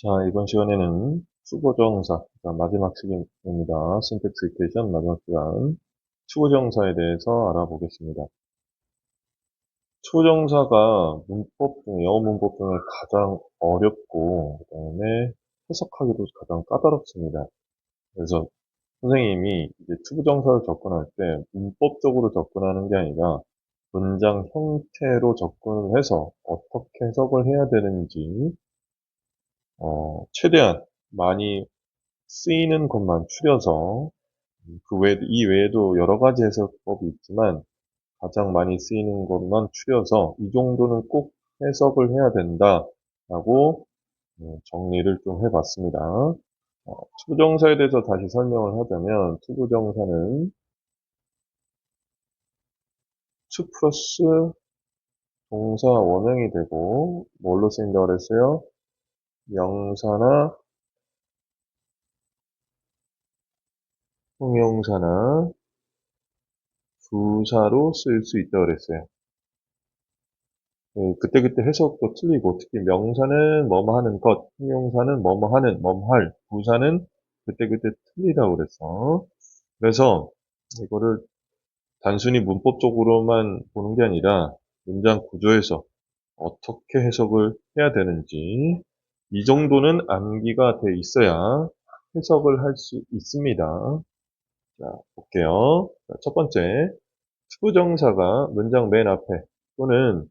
자, 이번 시간에는 투부정사, 마지막 시간입니다. 신텍스 이퀘이션 마지막 시간. 투부정사에 대해서 알아보겠습니다. 투부정사가 문법 중에, 영어 문법 중에 가장 어렵고, 그 다음에 해석하기도 가장 까다롭습니다. 그래서 선생님이 이제 투부정사를 접근할 때 문법적으로 접근하는 게 아니라 문장 형태로 접근을 해서 어떻게 해석을 해야 되는지, 최대한 많이 쓰이는 것만 추려서 이 외에도 여러 가지 해석법이 있지만 가장 많이 쓰이는 것만 추려서 이 정도는 꼭 해석을 해야 된다라고 정리를 좀 해봤습니다. 투부정사에 대해서 다시 설명을 하자면 투부정사는 to 플러스 동사 원형이 되고 뭘로 쓰인다고 그랬어요? 명사나 형용사나 부사로 쓸 수 있다고 그랬어요. 그때그때 해석도 틀리고, 특히 명사는 뭐뭐 하는 것, 형용사는 뭐뭐 하는, 뭐뭐 할, 부사는 그때그때 틀리다고 그랬어. 그래서 이거를 단순히 문법적으로만 보는 게 아니라 문장 구조에서 어떻게 해석을 해야 되는지 이 정도는 암기가 돼 있어야 해석을 할 수 있습니다. 자, 볼게요. 자, 첫 번째, 투부정사가 문장 맨 앞에 또는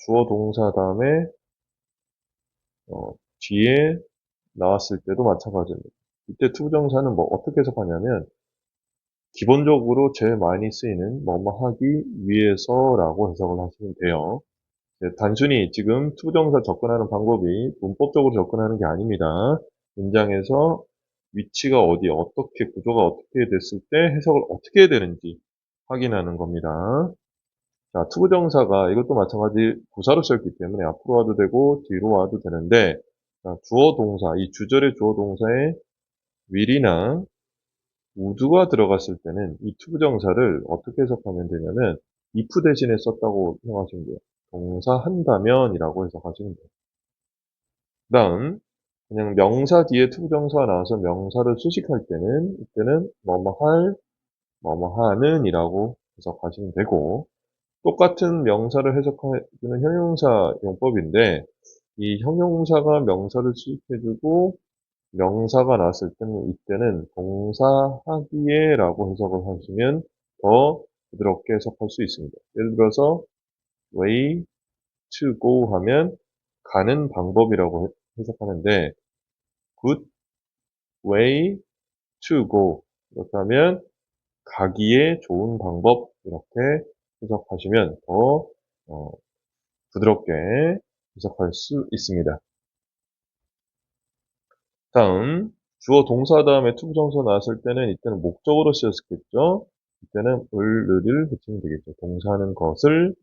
주어 동사 다음에 뒤에 나왔을 때도 마찬가지입니다. 이때 투부정사는 뭐 어떻게 해석하냐면 기본적으로 제일 많이 쓰이는 뭐뭐 하기 위해서라고 해석을 하시면 돼요. 단순히 지금 투부정사 접근하는 방법이 문법적으로 접근하는 게 아닙니다. 문장에서 위치가 어디, 어떻게, 구조가 어떻게 됐을 때 해석을 어떻게 해야 되는지 확인하는 겁니다. 자, 투부정사가 이것도 마찬가지 부사로 쓰였기 때문에 앞으로 와도 되고 뒤로 와도 되는데, 자, 주어 동사, 이 주절의 주어 동사에 will이나 would가 들어갔을 때는 이 투부정사를 어떻게 해석하면 되냐면 if 대신에 썼다고 생각하시면 돼요. 동사 한다면이라고 해석하시면 돼요. 그 다음 그냥 명사 뒤에 투부정사가 나와서 명사를 수식할 때는 이때는 뭐뭐 할, 뭐뭐 하는 이라고 해석하시면 되고, 똑같은 명사를 해석해주는 형용사 용법인데 이 형용사가 명사를 수식해주고 명사가 나왔을 때는 이때는 동사 하기에 라고 해석을 하시면 더 부드럽게 해석할 수 있습니다. 예를 들어서 way to go 하면 가는 방법이라고 해석하는데 good way to go 이렇게 하면 가기에 좋은 방법 이렇게 해석하시면 더 어, 부드럽게 해석할 수 있습니다. 다음 주어 동사 다음에 투부정사 나왔을 때는 이때는 목적으로 쓰였겠죠. 이때는 을을 붙이면 되겠죠. 동사는 것을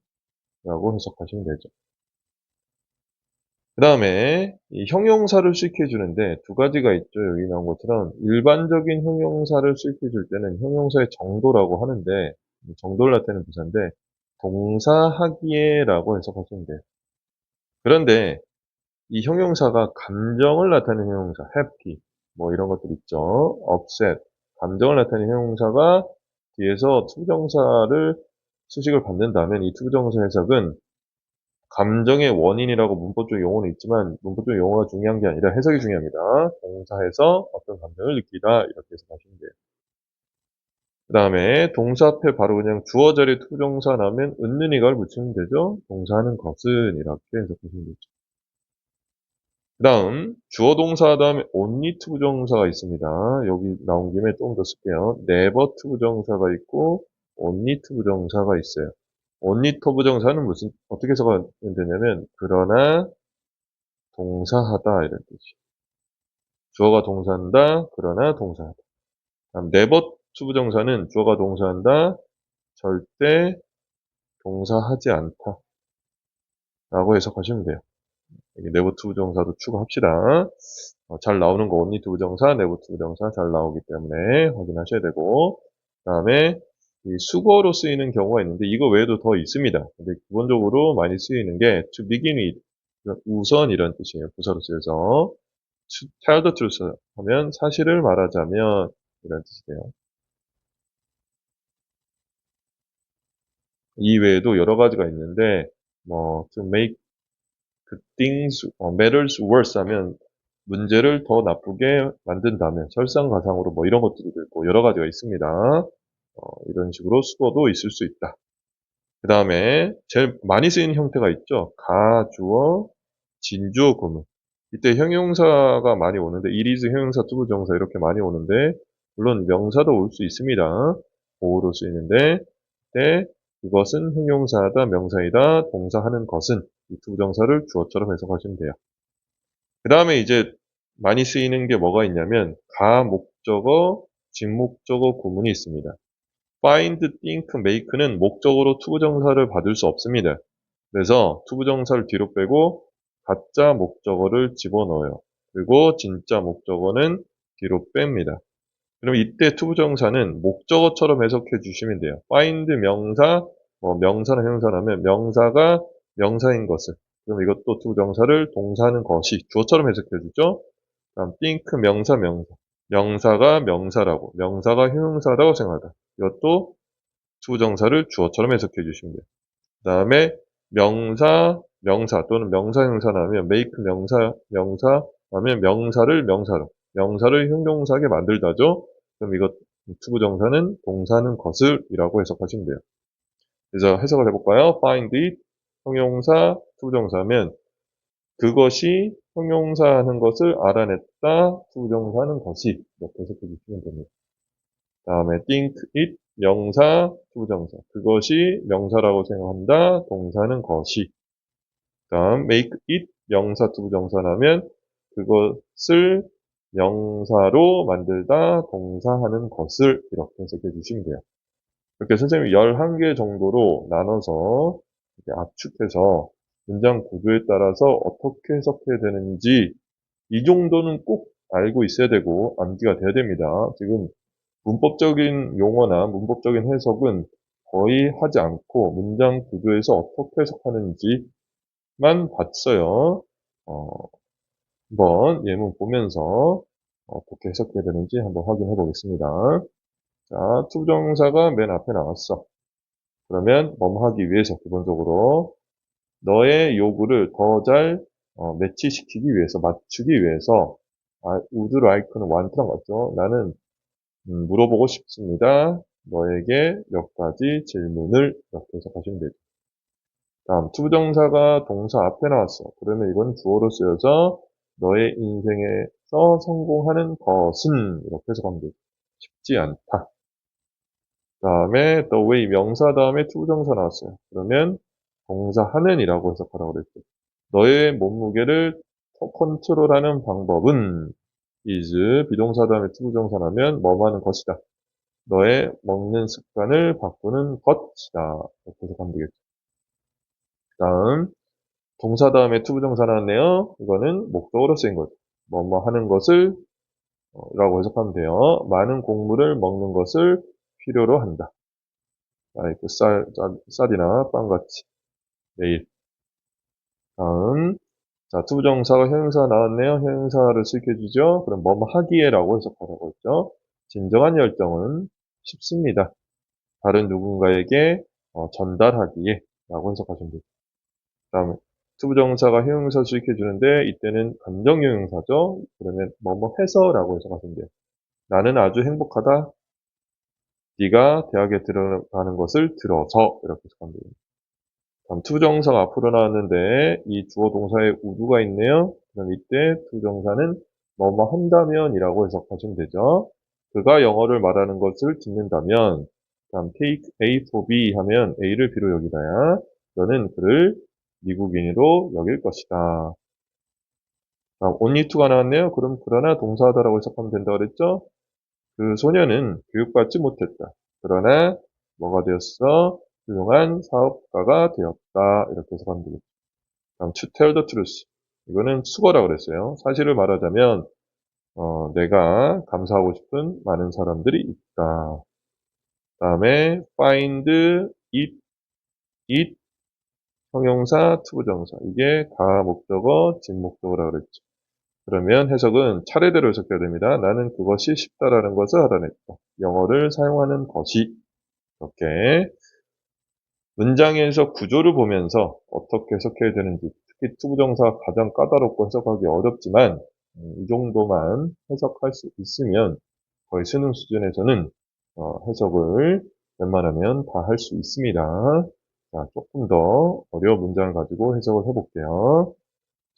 라고 해석하시면 되죠. 그 다음에 이 형용사를 수익해 주는데 두 가지가 있죠. 여기 나온 것처럼 일반적인 형용사를 수익해 줄 때는 형용사의 정도라고 하는데 정도를 나타내는 부사인데 동사하기에 라고 해석하시면 돼요. 그런데 이 형용사가 감정을 나타내는 형용사, happy, 뭐 이런 것들 있죠. upset, 감정을 나타내는 형용사가 뒤에서 투부정사를 수식을 받는다면 이 투부정사 해석은 감정의 원인이라고 문법적 용어는 있지만 문법적 용어가 중요한 게 아니라 해석이 중요합니다. 동사에서 어떤 감정을 느끼다 이렇게 해석하시면 돼요. 그 다음에 동사 앞에 바로 그냥 주어 자리에 투부정사 나오면 은는 이걸 붙이면 되죠. 동사하는 것은 이렇게 해석하시면 되죠. 그 다음 주어 동사 다음에 only 투부정사가 있습니다. 여기 나온 김에 조금 더 쓸게요. never 투부정사가 있고 only 투부정사가 있어요. only 투부정사는 어떻게 해석하면 되냐면 그러나 동사하다 이런 뜻이에요. 주어가 동사한다 그러나 동사하다. 다음 never 투부정사는 주어가 동사한다 절대 동사하지 않다 라고 해석하시면 돼요. 여기 never 투부정사도 추가합시다. 잘 나오는 거 only 투부정사, never 투부정사 잘 나오기 때문에 확인하셔야 되고, 그 다음에 이 수거로 쓰이는 경우가 있는데 이거 외에도 더 있습니다. 근데 기본적으로 많이 쓰이는 게 to begin with, 우선 이런 뜻이에요. 부사로 쓰여서 tell the truth 하면 사실을 말하자면 이런 뜻이 돼요. 이 외에도 여러 가지가 있는데 to make the things matters worse 하면 문제를 더 나쁘게 만든다면 설상가상으로 뭐 이런 것들도 있고 여러 가지가 있습니다. 이런 식으로 수어도 있을 수 있다. 그 다음에 제일 많이 쓰이는 형태가 있죠. 가주어, 진주어, 구문. 이때 형용사가 많이 오는데 it is 형용사, 투부정사 이렇게 많이 오는데 물론 명사도 올 수 있습니다. 보호로 쓰이는데 때 그것은 형용사다, 명사이다, 동사하는 것은 이 투부정사를 주어처럼 해석하시면 돼요. 그 다음에 이제 많이 쓰이는 게 뭐가 있냐면 가 목적어, 직목적어 구문이 있습니다. find, think, make는 목적어로 투부정사를 받을 수 없습니다. 그래서 투부정사를 뒤로 빼고 가짜 목적어를 집어넣어요. 그리고 진짜 목적어는 뒤로 뺍니다. 그럼 이때 투부정사는 목적어처럼 해석해 주시면 돼요. find 명사, 명사나 형용사라면 명사가 명사인 것을. 그럼 이것도 투부정사를 동사하는 것이 주어처럼 해석해 주죠. 다음 think 명사 명사. 명사가 명사라고, 명사가 형용사라고 생각하다. 이것도 투부정사를 주어처럼 해석해 주시면 돼요. 그 다음에 명사, 명사 또는 명사 형사라면 make 명사 하면 명사를 명사로, 명사를 형용사하게 만들다죠. 그럼 이것 투부정사는 동사는 것을이라고 해석하시면 돼요. 그래서 해석을 해볼까요? find it 형용사 투부정사면 그것이 형용사하는 것을 알아냈다 투부정사하는 것이 이렇게 해석해 주시면 됩니다. 다음에 think it 명사 투부정사 그것이 명사라고 생각한다 동사는 것이 다음 make it 명사 투부정사라면 그것을 명사로 만들다 동사하는 것을 이렇게 해석해 주시면 돼요. 이렇게 선생님이 11개 정도로 나눠서 이렇게 압축해서 문장 구조에 따라서 어떻게 해석해야 되는지 이 정도는 꼭 알고 있어야 되고 암기가 돼야 됩니다. 지금 문법적인 용어나 문법적인 해석은 거의 하지 않고 문장 구조에서 어떻게 해석하는지만 봤어요. 한번 예문 보면서 어떻게 해석해야 되는지 한번 확인해 보겠습니다. 자, 투부정사가 맨 앞에 나왔어. 그러면 뭐뭐 하기 위해서 기본적으로 너의 요구를 더 잘 매치시키기 위해서 맞추기 위해서 would like는 want랑 같죠. 나는 물어보고 싶습니다. 너에게 몇 가지 질문을 이렇게 해석하시면 되죠. 다음 투부정사가 동사 앞에 나왔어. 그러면 이건 주어로 쓰여서 너의 인생에서 성공하는 것은 이렇게 해석하면 되죠. 쉽지 않다. 다음에 the way 명사 다음에 투부정사 나왔어요. 그러면 동사하는이라고 해석하라고 그랬죠. 너의 몸무게를 컨트롤하는 방법은 is 비동사 다음에 투부정사 나면 뭐뭐 하는 것이다. 너의 먹는 습관을 바꾸는 것이다. 이렇게 해석하면 되겠죠. 다음 동사 다음에 투부정사 나왔네요. 이거는 목적어로 쓰인 거죠. 뭐뭐 하는 것을 라고 해석하면 돼요. 많은 곡물을 먹는 것을 필요로 한다. 그 쌀이나 빵같이 매일. 다음 자 투부정사가 형용사 나왔네요. 형용사를 수익해주죠. 그럼 뭐뭐 하기에라고 해석하라고 했죠. 진정한 열정은 쉽습니다. 다른 누군가에게 전달하기에 라고 해석하시면 됩니다. 다음에 투부정사가 형용사 수익해 주는데 이때는 감정형용사죠. 그러면 뭐뭐 해서라고 해석하시면 돼요. 나는 아주 행복하다. 네가 대학에 들어가는 것을 들어서 이렇게 해석하면 됩니다. 다음 투부정사가 앞으로 나왔는데 이 주어 동사에 would가 있네요. 그럼 이때 투부정사는 뭐뭐 한다면이라고 해석하시면 되죠. 그가 영어를 말하는 것을 듣는다면 다음 take A for B 하면 A를 B로 여기다야 너는 그를 미국인으로 여길 것이다. 다음 only to가 나왔네요. 그럼 그러나 동사하다라고 해석하면 된다고 그랬죠? 그 소녀는 교육받지 못했다. 그러나 뭐가 되었어? 훌륭한 사업가가 되었다. 이렇게 해석하면 되겠죠. 다음 to tell the truth. 이거는 수거라고 그랬어요. 사실을 말하자면 내가 감사하고 싶은 많은 사람들이 있다. 다음에 find it 형용사 투부정사 이게 가 목적어 진 목적어라고 그랬죠. 그러면 해석은 차례대로 해석해야 됩니다. 나는 그것이 쉽다라는 것을 알아냈다. 영어를 사용하는 것이. 이렇게 문장에서 구조를 보면서 어떻게 해석해야 되는지, 특히 투부정사가 가장 까다롭고 해석하기 어렵지만 이 정도만 해석할 수 있으면 거의 수능 수준에서는 해석을 웬만하면 다 할 수 있습니다. 자, 조금 더 어려운 문장을 가지고 해석을 해볼게요.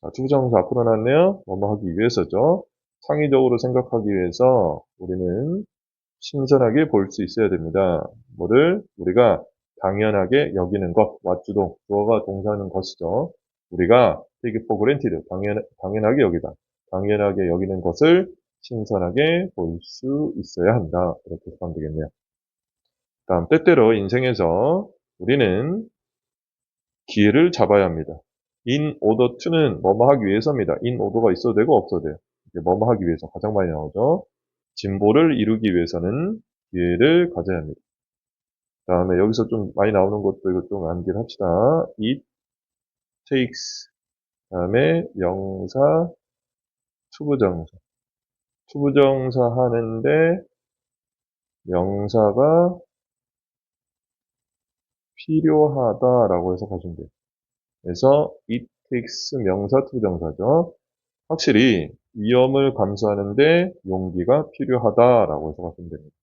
자, 투부정사 앞으로 나왔네요. 뭐뭐 하기 위해서죠. 창의적으로 생각하기 위해서 우리는 신선하게 볼 수 있어야 됩니다. 뭐를? 우리가 당연하게 여기는 것, 왓주동, 주어가 동사하는 것이죠. 우리가 take it for granted, 당연하게 여기다. 당연하게 여기는 것을 신선하게 볼 수 있어야 한다. 이렇게 하면 되겠네요. 다음, 때때로 인생에서 우리는 기회를 잡아야 합니다. in order to는 뭐뭐 하기 위해서입니다. in order가 있어도 되고 없어도 돼요. 뭐뭐 하기 위해서 가장 많이 나오죠. 진보를 이루기 위해서는 기회를 가져야 합니다. 다음에 여기서 좀 많이 나오는 것도 이거 좀 암기를 합시다. it takes. 다음에 명사, 투부정사. 투부정사 하는데 명사가 필요하다라고 해석하시면 돼요. 그래서 it takes 명사 투부정사죠. 확실히 위험을 감수하는데 용기가 필요하다라고 해석하시면 됩니다.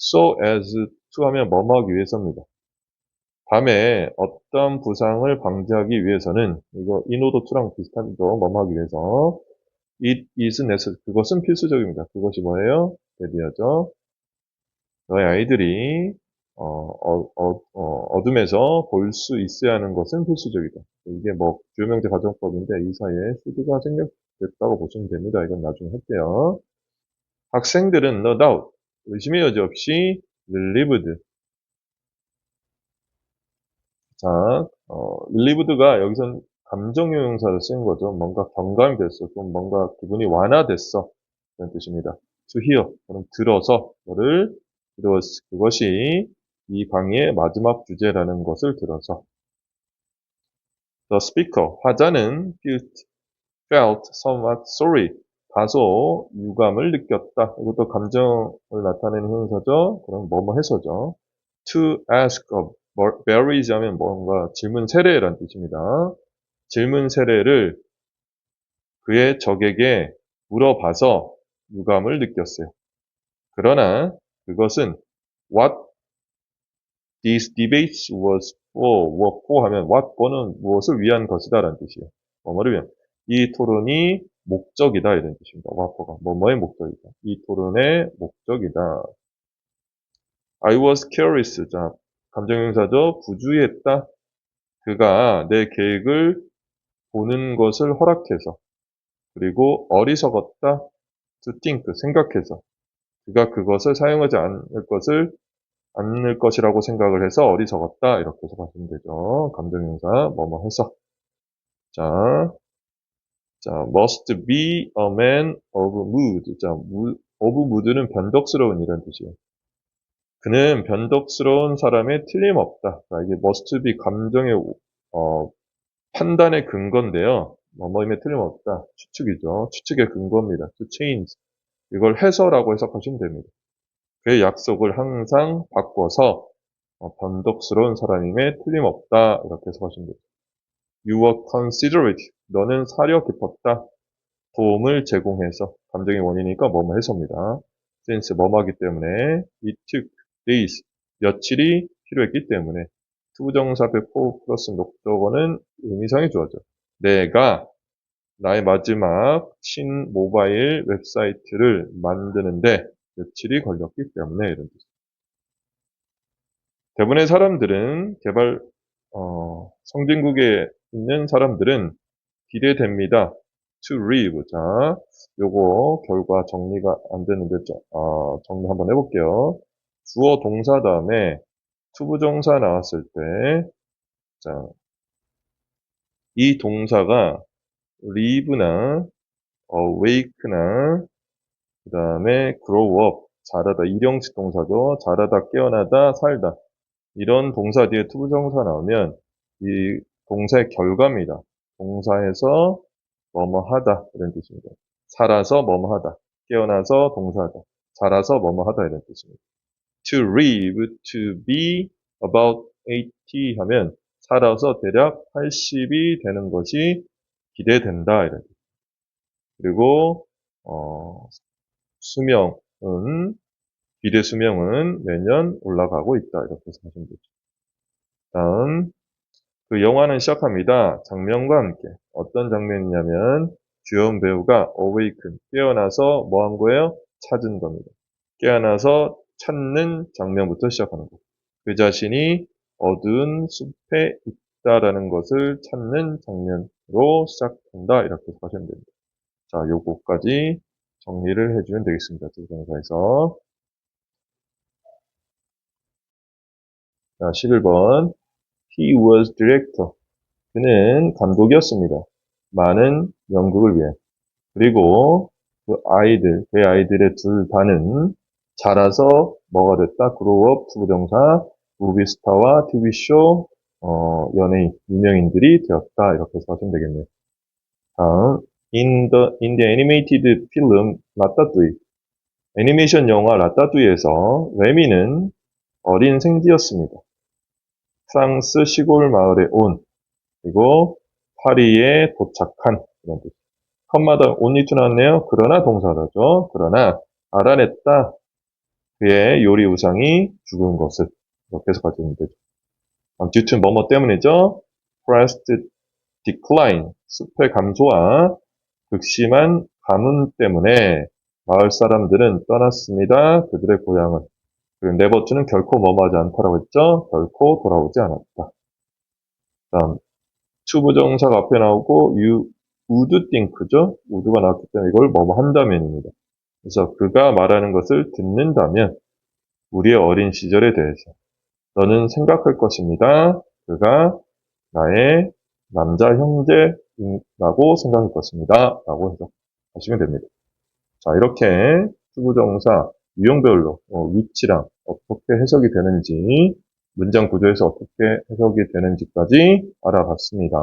so as to 하면 뭐뭐 하기 위해서입니다. 밤에 어떤 부상을 방지하기 위해서는 이거 in order to랑 비슷한 거 뭐뭐 하기 위해서 it is necessary. 그것은 필수적입니다. 그것이 뭐예요? 대비하죠. 너희 아이들이 어둠에서 볼 수 있어야 하는 것은 필수적이다. 이게 뭐 주요명제 가정법인데 이 사이에 수두가 생략됐다고 보시면 됩니다. 이건 나중에 할게요. 학생들은 no doubt 의심의 여지 없이 relieved. 자, relieved가 여기선 감정용사를 쓴 거죠. 뭔가 경감이 됐어. 좀 뭔가 기분이 완화됐어. 그런 뜻입니다. to hear. 그럼 들어서, 그것이 이 강의의 마지막 주제라는 것을 들어서. The speaker, 화자는 felt somewhat sorry. 다소 유감을 느꼈다. 이것도 감정을 나타내는 형용사죠. 그럼 뭐뭐 해서죠. To ask a berries 하면 뭔가 질문 세례라는 뜻입니다. 질문 세례를 그의 적에게 물어봐서 유감을 느꼈어요. 그러나 그것은 what these debates were for 하면 what for는 무엇을 위한 것이다 라는 뜻이에요. 뭐뭐를 위한. 이 토론이 목적이다 이런 뜻입니다. what for가 뭐뭐의 목적이다. 이 토론의 목적이다. I was curious. 자, 감정형사죠. 부주의했다. 그가 내 계획을 보는 것을 허락해서. 그리고 어리석었다. To think, 생각해서. 그가 그것을 사용하지 않을 것이라고 생각을 해서 어리석었다. 이렇게 해석하시면 되죠. 감정형사, 뭐뭐 해서. 자, must be a man of mood. 자, of mood는 변덕스러운 이란 뜻이에요. 그는 변덕스러운 사람에 틀림없다. 자, 이게 must be 감정의 판단의 근거인데요. 뭐뭐임에 틀림없다. 추측이죠. 추측의 근거입니다. to change. 이걸 해서라고 해석하시면 됩니다. 그의 약속을 항상 바꿔서 변덕스러운 사람임에 틀림없다. 이렇게 해석하시면 됩니다. You were considerate. 너는 사려 깊었다. 도움을 제공해서 감정의 원인이니까 뭐뭐 해서입니다. since 뭐뭐하기 때문에 it took days. 며칠이 필요했기 때문에 투부정사 100% 플러스 목적어는 의미상의 주어죠. 내가 나의 마지막 친모바일 웹사이트를 만드는데 며칠이 걸렸기 때문에 이런 뜻. 대부분의 사람들은 선진국에 있는 사람들은 기대됩니다. to live. 자, 요거 결과 정리가 안 되는데 정리 한번 해볼게요. 주어 동사 다음에 투부정사 나왔을 때, 자, 이 동사가 live나 awake나 그 다음에 grow up, 자라다, 일형식 동사죠. 자라다, 깨어나다, 살다. 이런 동사 뒤에 투부정사 나오면 이 동사의 결과입니다. 동사에서 뭐뭐 하다 이런 뜻입니다. 살아서 뭐뭐 하다. 깨어나서 동사하다. 자라서 뭐뭐 하다 이런 뜻입니다. To live, to be about 80 하면 살아서 대략 80이 되는 것이 기대된다 이런 뜻. 그리고 수명은 기대 수명은 매년 올라가고 있다 이렇게 생각하시면 되죠. 다음 그 영화는 시작합니다. 장면과 함께 어떤 장면이냐면 주연 배우가 awaken 깨어나서 뭐 한 거예요? 찾은 겁니다. 깨어나서 찾는 장면부터 시작하는 거예요. 그 자신이 어두운 숲에 있다라는 것을 찾는 장면으로 시작한다 이렇게 생각하시면 됩니다. 자, 요거까지 정리를 해주면 되겠습니다. 투부정사에서. 자, 11번. He was director. 그는 감독이었습니다. 많은 연극을 위해. 그리고 그 아이들, 그 아이들의 둘 다는 자라서 뭐가 됐다? grow up, 투부정사, 무비스타와 TV쇼, 연예인, 유명인들이 되었다. 이렇게 해서 하시면 되겠네요. 다음, in the animated film, 라따뚜이. 애니메이션 영화 라따뚜이에서 레미는 어린 생쥐였습니다. 프랑스 시골 마을에 온, 그리고 파리에 도착한, 이런 뜻. 컴마다 only to 나왔네요. 그러나 동사라죠. 그러나 알아냈다. 그의 요리 우상이 죽은 것을. 이렇게 해서 가지면 되죠. due to 뭐뭐 때문이죠. forest decline, 숲의 감소와 극심한 가뭄 때문에 마을 사람들은 떠났습니다. 그들의 고향을. 그리고 네버투는 결코 뭐뭐하지 않다라고 했죠. 결코 돌아오지 않았다. 다음 투부정사가 앞에 나오고 you would think죠. would가 나왔기 때문에 이걸 뭐뭐 한다면입니다. 그래서 그가 말하는 것을 듣는다면 우리의 어린 시절에 대해서 너는 생각할 것입니다. 그가 나의 남자 형제라고 생각할 것입니다. 라고 해서 하시면 됩니다. 자, 이렇게 투부정사 유형별로 위치랑 어떻게 해석이 되는지 문장 구조에서 어떻게 해석이 되는지까지 알아봤습니다.